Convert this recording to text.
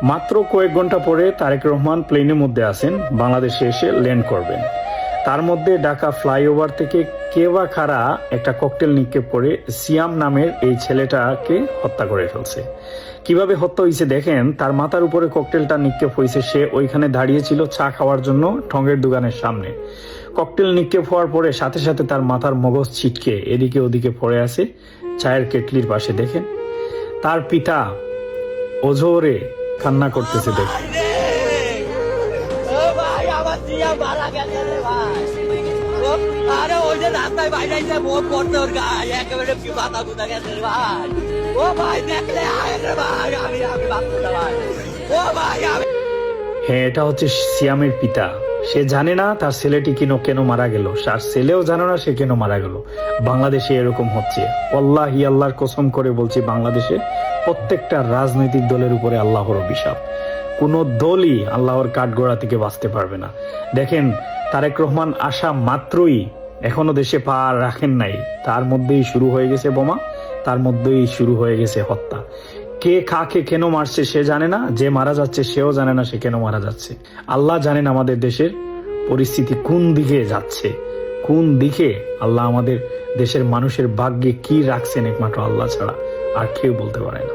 মাত্র কয়েক ঘন্টা পরে তারেক রহমান প্লেনের মধ্যে আছেন, বাংলাদেশে এসে ল্যান্ড করবেন। তার মধ্যে ঢাকা ফ্লাইওভার থেকে কে বা কারা একটা ককটেল নিক্ষেপ করে সিয়াম নামের এই ছেলেটাকে হত্যা করে ফেলছে। কিভাবে হত্যা হয়েছে দেখেন, তার মাথার উপরে ককটেলটা নিক্ষেপ হয়েছে। সে ওইখানে দাঁড়িয়েছিল চা খাওয়ার জন্য ঠঙের দোকানের সামনে। ককটেল নিক্ষেপ হওয়ার পরে সাথে সাথে তার মাথার মগজ ছিটকে এদিকে ওদিকে পড়ে আছে চায়ের কেটলির পাশে। দেখেন তার পিতা অঝোরে কান্না করতেছে। দেখেন আরে ওই যে রাস্তায় বাইরে ভোট করতে ওর গায়ে একেবারে মাথা গুঁতা গেছে ভাই। ও ভাই দেখলে ভাই আমি ভাই। ও ভাই হ্যাঁ, এটা হচ্ছে সিয়ামের পিতা। সে জানে না তার ছেলেটি কেন মারা গেল, তার ছেলেও জানে না সে কেন মারা গেল। বাংলাদেশে এরকম হচ্ছে। আল্লাহি আল্লাহর কসম করে বলছি, বাংলাদেশে প্রত্যেকটা রাজনৈতিক দলের উপরে আল্লাহর অভিশাপ। কোনো দলই আল্লাহর কাঠগড়া থেকে বাঁচতে পারবে না। দেখেন তারেক রহমান আসা মাত্রই, এখনো দেশে পা রাখেন নাই, তার মধ্যেই শুরু হয়ে গেছে বোমা, তার মধ্যেই শুরু হয়ে গেছে হত্যা। কে কাকে কেন মারছে সে জানে না, যে মারা যাচ্ছে সেও জানে না সে কেন মারা যাচ্ছে। আল্লাহ জানেন আমাদের দেশের পরিস্থিতি কোন দিকে যাচ্ছে, কোন দিকে। আল্লাহ আমাদের দেশের মানুষের ভাগ্যে কি রাখছেন একমাত্র আল্লাহ ছাড়া আর কেউ বলতে পারে না।